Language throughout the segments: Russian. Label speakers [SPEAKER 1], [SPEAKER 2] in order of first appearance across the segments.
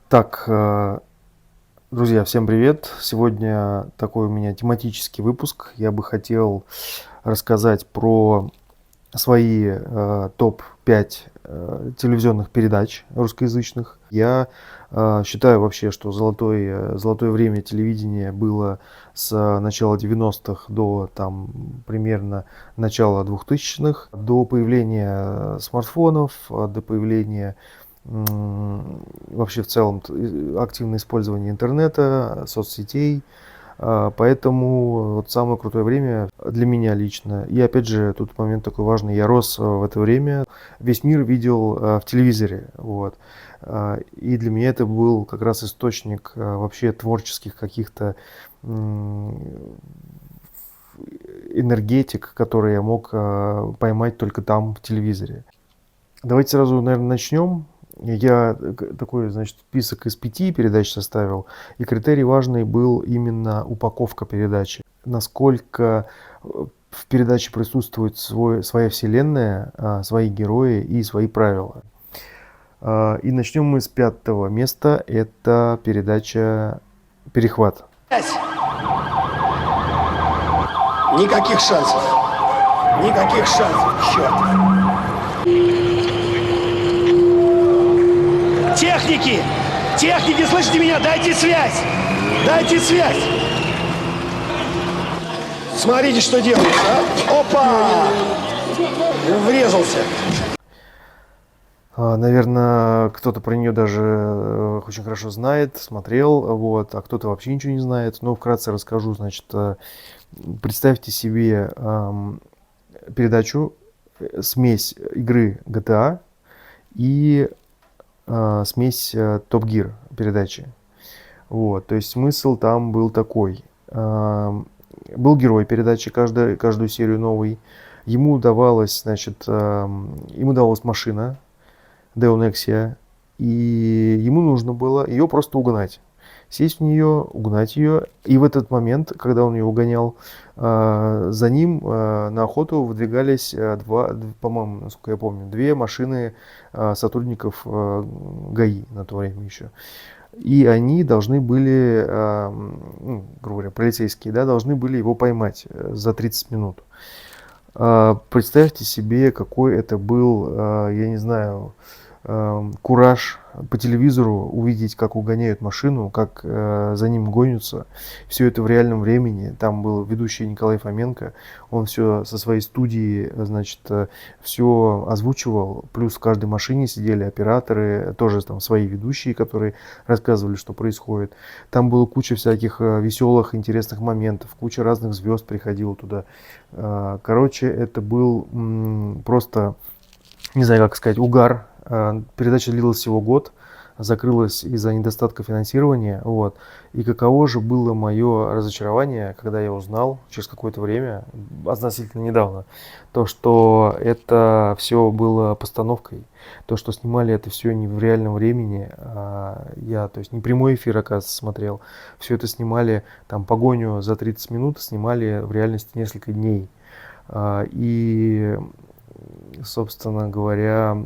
[SPEAKER 1] Так, друзья, всем привет! Сегодня такой у меня тематический выпуск. Я бы хотел рассказать про свои топ-5 телевизионных передач русскоязычных. Я считаю вообще, что золотое время телевидения было с начала 90-х до там, примерно начала 2000-х, до появления смартфонов, до появления вообще в целом активное использование интернета, соцсетей. Поэтому вот самое крутое время для меня лично. И опять же, тут момент такой важный. Я рос в это время. Весь мир видел в телевизоре. Вот. И для меня это был как раз источник вообще творческих каких-то энергетик, которые я мог поймать только там, в телевизоре. Давайте сразу, наверное, начнем. Я такой, значит, список из 5 передач составил, и критерий важный был именно упаковка передачи. Насколько в передаче присутствует своя вселенная, свои герои и свои правила. И начнем мы с 5-го места. Это передача «Перехват».
[SPEAKER 2] Никаких шансов. Никаких шансов, черт. Техники! Техники, слышите меня? Дайте связь! Дайте связь! Смотрите, что делается, а? Опа! Врезался.
[SPEAKER 1] Наверное, кто-то про нее даже очень хорошо знает, смотрел, вот, а кто-то вообще ничего не знает. Но вкратце расскажу, значит, представьте себе передачу, смесь игры GTA и смесь Top Gear передачи. Вот, то есть смысл там был такой. Был герой передачи, каждую серию новый. Ему давалась, значит, ему давалась машина Deo Nexia, и ему нужно было ее просто угнать. Сесть в нее, угнать ее. И в этот момент, когда он ее угонял, за ним на охоту выдвигались по-моему, насколько я помню, 2 машины сотрудников ГАИ на то время еще. И они должны были, грубо говоря, полицейские, да, должны были его поймать за 30 минут. Представьте себе, какой это был, я не знаю, кураж по телевизору увидеть, как угоняют машину, как за ним гонятся. Все это в реальном времени. Там был ведущий Николай Фоменко. Он все со своей студии, значит, все озвучивал. Плюс в каждой машине сидели операторы, тоже там свои ведущие, которые рассказывали, что происходит. Там была куча всяких веселых, интересных моментов. Куча разных звезд приходила туда. Короче, это был просто, не знаю, как сказать, угар. Передача длилась всего год, закрылась из-за недостатка финансирования. Вот. И каково же было мое разочарование, когда я узнал через какое-то время, относительно недавно, то, что это все было постановкой. То, что снимали это все не в реальном времени. Я, то есть, не прямой эфир, оказывается, смотрел. Все это снимали, там, погоню за 30 минут снимали в реальности несколько дней. И, собственно говоря,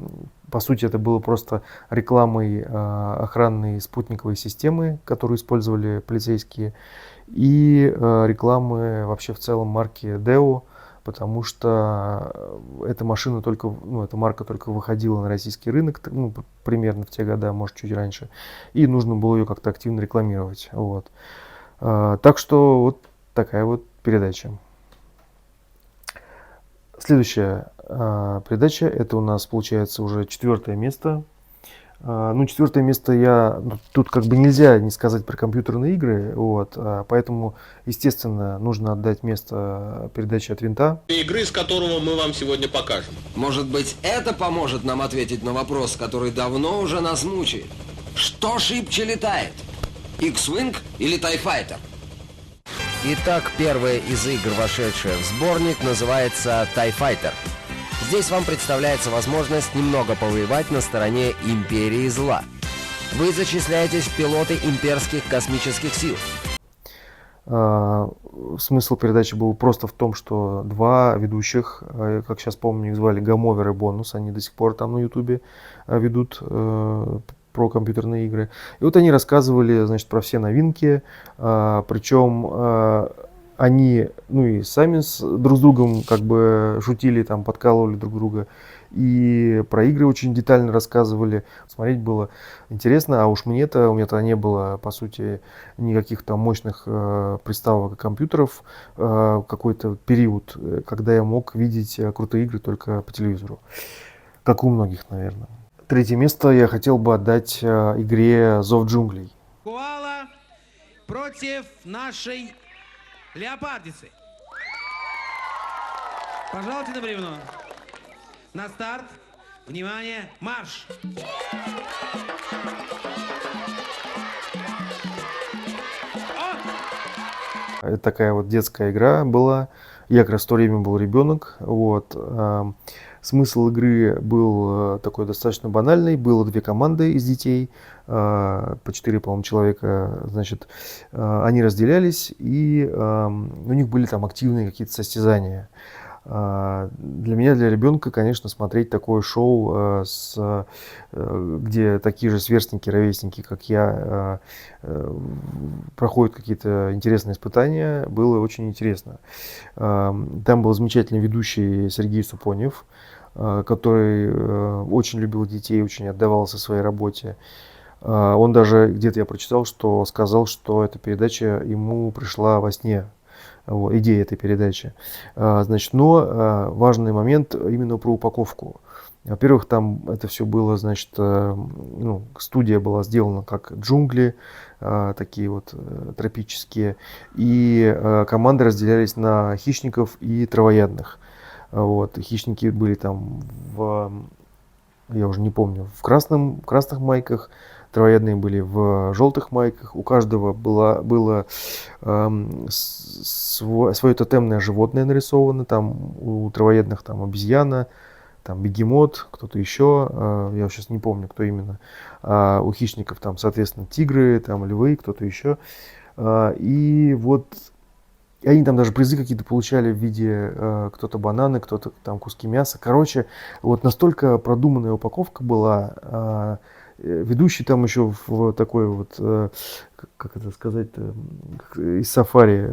[SPEAKER 1] по сути, это было просто рекламой охранной спутниковой системы, которую использовали полицейские, и рекламы вообще в целом марки Deo, потому что эта машина только, ну, эта марка только выходила на российский рынок, ну, примерно в те годы, может, чуть раньше, и нужно было ее как-то активно рекламировать. Вот. Так что вот такая вот передача. Следующая передача, это у нас получается уже 4-е место. Ну, 4-е место тут как бы нельзя не сказать про компьютерные игры, вот, поэтому, естественно, нужно отдать место передаче «От винта».
[SPEAKER 3] Игры, с которого мы вам сегодня покажем.
[SPEAKER 4] Может быть, это поможет нам ответить на вопрос, который давно уже нас мучает. Что шибче летает? X-Wing или TIE Fighter? Итак, первая из игр, вошедшая в сборник, называется TIE Fighter. Здесь вам представляется возможность немного повоевать на стороне Империи Зла. Вы зачисляетесь в пилоты имперских космических сил.
[SPEAKER 1] Смысл передачи был просто в том, что 2 ведущих, как сейчас помню, их звали Гамовер и Бонус, они до сих пор там на Ютубе ведут про компьютерные игры. И вот они рассказывали, значит, про все новинки, причем они, ну и сами друг с другом как бы шутили, там, подкалывали друг друга, и про игры очень детально рассказывали. Смотреть было интересно, а уж у меня тогда не было, по сути, никаких там мощных приставок и компьютеров, какой-то период, когда я мог видеть крутые игры только по телевизору, как у многих, наверное. Третье место я хотел бы отдать игре «Зов джунглей».
[SPEAKER 2] Коала против нашей леопардицы. Пожалуйте на бревно. На старт. Внимание, марш!
[SPEAKER 1] Это такая вот детская игра была. Я как раз в то время был ребенок. Вот. Смысл игры был такой достаточно банальный. Было две команды из детей, по 4, по-моему, человека. Значит, они разделялись, и у них были там активные какие-то состязания. Для меня, для ребенка, конечно, смотреть такое шоу, где такие же сверстники, ровесники, как я, проходят какие-то интересные испытания, было очень интересно. Там был замечательный ведущий Сергей Супонев, который очень любил детей, очень отдавался своей работе. Он даже, где-то я прочитал, что сказал, что эта передача ему пришла во сне. Вот, идея этой передачи. Значит, но важный момент именно про упаковку. Во-первых, там это все было, значит, ну, студия была сделана как джунгли, такие вот тропические, и команды разделялись на хищников и травоядных. Вот, хищники были там я уже не помню, в красных майках, травоядные были в желтых майках. У каждого было свое тотемное животное нарисовано. Там у травоядных там обезьяна, там бегемот, кто-то еще. Я сейчас не помню, кто именно. У хищников там, соответственно, тигры, там львы, кто-то еще. И вот они там даже призы какие-то получали в виде кто-то бананы, кто-то там куски мяса. Короче, вот настолько продуманная упаковка была. Ведущий там еще в такой вот, как это сказать, из сафари,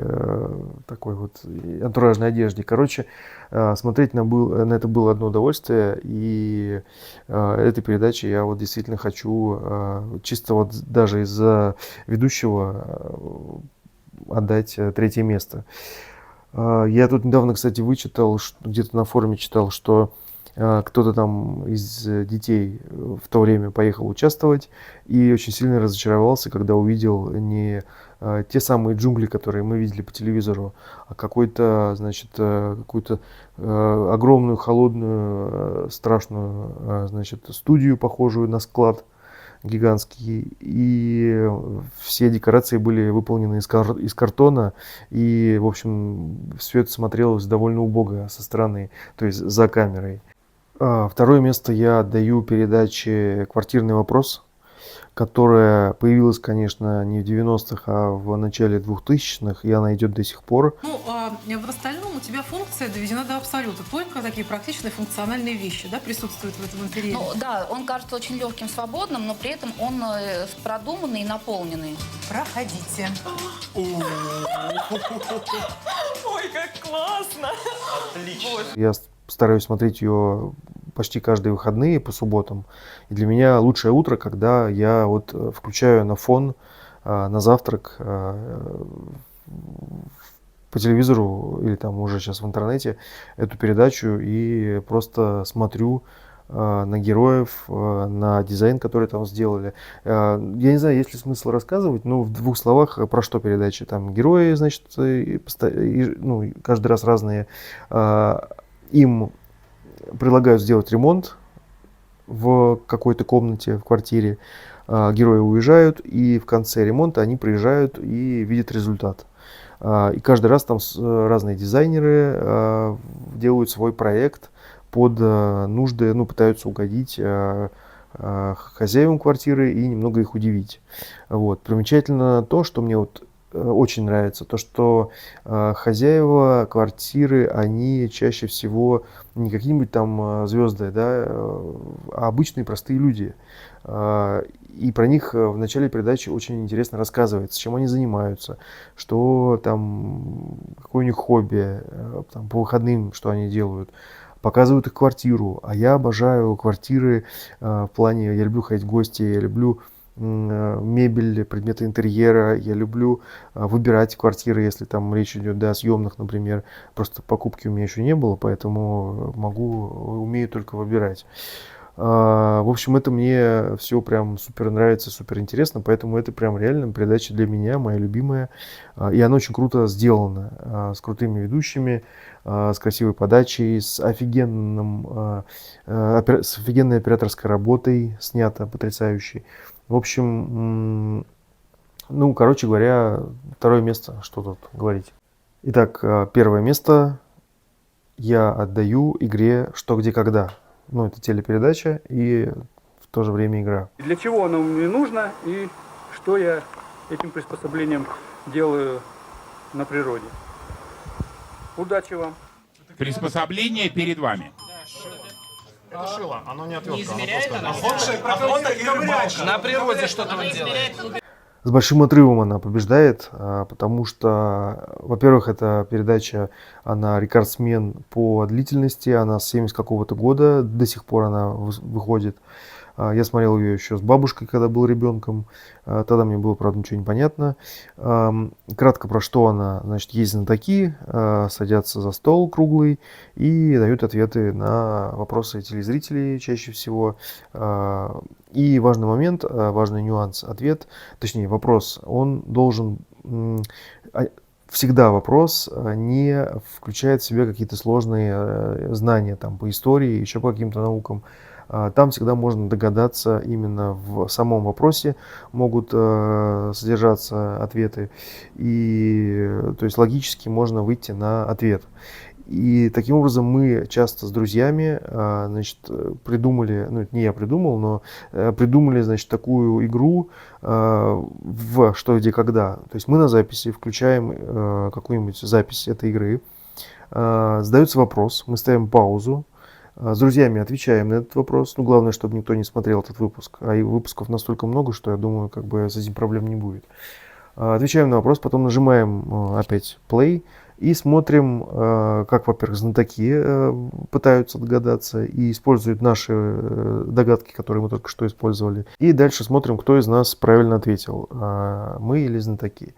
[SPEAKER 1] такой вот антуражной одежде. Короче, смотреть на это было одно удовольствие, и этой передачи я вот действительно хочу, чисто вот даже из-за ведущего, отдать третье место. Я тут недавно, кстати, вычитал, где-то на форуме читал, что кто-то там из детей в то время поехал участвовать и очень сильно разочаровался, когда увидел не те самые джунгли, которые мы видели по телевизору, а значит, какую-то огромную, холодную, страшную, значит, студию, похожую на склад гигантский, и все декорации были выполнены из картона, и, в общем, все это смотрелось довольно убого со стороны, то есть за камерой. Второе место я отдаю передаче «Квартирный вопрос», которая появилась, конечно, не в 90-х, а в начале 2000-х, и она идет до сих пор.
[SPEAKER 5] Ну, в остальном у тебя функция доведена до абсолюта. Только такие практичные функциональные вещи, да, присутствуют в этом интерьере.
[SPEAKER 6] Ну да, он кажется очень легким, свободным, но при этом он продуманный и наполненный.
[SPEAKER 5] Проходите.
[SPEAKER 7] Ой, как классно!
[SPEAKER 1] Я стараюсь смотреть ее почти каждые выходные по субботам. И для меня лучшее утро, когда я вот включаю на фон, на завтрак по телевизору или там уже сейчас в интернете эту передачу и просто смотрю на героев, на дизайн, который там сделали. Я не знаю, есть ли смысл рассказывать, но в двух словах про что передача. Там герои, значит, ну, каждый раз разные. Им предлагают сделать ремонт в какой-то комнате, в квартире. Герои уезжают, и в конце ремонта они приезжают и видят результат. И каждый раз там разные дизайнеры делают свой проект под нужды, ну, пытаются угодить хозяевам квартиры и немного их удивить. Вот. Примечательно то, что мне вот очень нравится, то, что хозяева квартиры, они чаще всего не какие-нибудь там звезды, да, а обычные простые люди. И про них в начале передачи очень интересно рассказывается, чем они занимаются, что там, какое у них хобби, там, по выходным, что они делают. Показывают их квартиру, а я обожаю квартиры в плане, я люблю ходить в гости, я люблю мебель, предметы интерьера, я люблю выбирать квартиры, если там речь идет, да, о съемных, например. Просто покупки у меня еще не было, поэтому умею только выбирать. В общем, это мне все прям супер нравится, супер интересно, поэтому это прям реально передача для меня, моя любимая. И она очень круто сделана, с крутыми ведущими, с красивой подачей, с с офигенной операторской работой, снято потрясающей. В общем, ну, короче говоря, второе место, что тут говорить. Итак, первое место я отдаю игре «Что, где, когда». Ну, это телепередача и в то же время игра.
[SPEAKER 8] Для чего оно мне нужно и что я этим приспособлением делаю на природе. Удачи вам!
[SPEAKER 9] Приспособление перед вами.
[SPEAKER 10] Это шило, оно не отвертка.
[SPEAKER 7] На природе что-то он делает.
[SPEAKER 1] С большим отрывом она побеждает, потому что, во-первых, эта передача, она рекордсмен по длительности, она с 70 какого-то года, до сих пор она выходит. Я смотрел ее еще с бабушкой, когда был ребенком, тогда мне было, правда, ничего не понятно. Кратко про что она, значит, есть знатоки, садятся за стол круглый и дают ответы на вопросы телезрителей чаще всего. И важный момент, важный нюанс, ответ, точнее вопрос, он должен, всегда вопрос не включает в себя какие-то сложные знания там, по истории, еще по каким-то наукам. Там всегда можно догадаться именно в самом вопросе, могут содержаться ответы, и то есть логически можно выйти на ответ. И таким образом мы часто с друзьями, значит, придумали, ну это не я придумал, но придумали, значит, такую игру в «Что, где, когда». То есть мы на записи включаем какую-нибудь запись этой игры, задается вопрос, мы ставим паузу, с друзьями отвечаем на этот вопрос. Ну, главное, чтобы никто не смотрел этот выпуск. А и выпусков настолько много, что я думаю, как бы с этим проблем не будет. Отвечаем на вопрос, потом нажимаем опять play и смотрим, как, во-первых, знатоки пытаются догадаться и используют наши догадки, которые мы только что использовали. И дальше смотрим, кто из нас правильно ответил, мы или знатоки.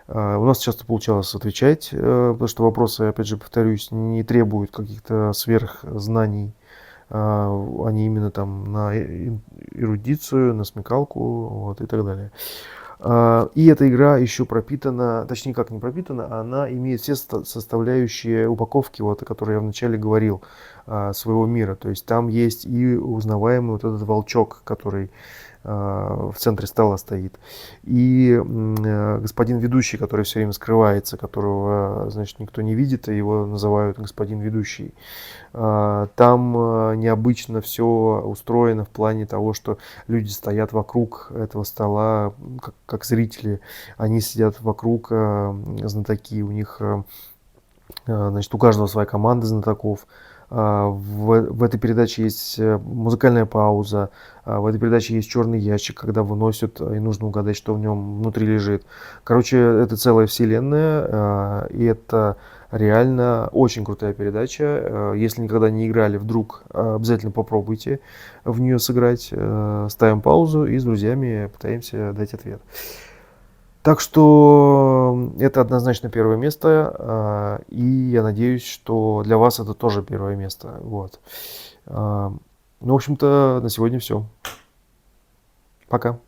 [SPEAKER 1] У нас часто получалось отвечать, потому что вопросы, опять же, повторюсь, не требуют каких-то сверхзнаний. Они именно там на эрудицию, на смекалку, вот, и так далее. И эта игра еще пропитана, точнее как не пропитана, она имеет все составляющие упаковки, вот, о которой я вначале говорил, своего мира. То есть там есть и узнаваемый вот этот волчок, который в центре стола стоит, и господин ведущий, который все время скрывается, которого, значит, никто не видит, и его называют господин ведущий. Там необычно все устроено в плане того, что люди стоят вокруг этого стола, как зрители, они сидят вокруг, знатоки, у них, значит, у каждого своя команда знатоков. В этой передаче есть музыкальная пауза, в этой передаче есть черный ящик, когда выносят, и нужно угадать, что в нем внутри лежит. Короче, это целая вселенная, и это реально очень крутая передача. Если никогда не играли, вдруг обязательно попробуйте в нее сыграть. Ставим паузу и с друзьями пытаемся дать ответ. Так что это однозначно первое место, и я надеюсь, что для вас это тоже первое место. Вот. Ну, в общем-то, на сегодня все. Пока.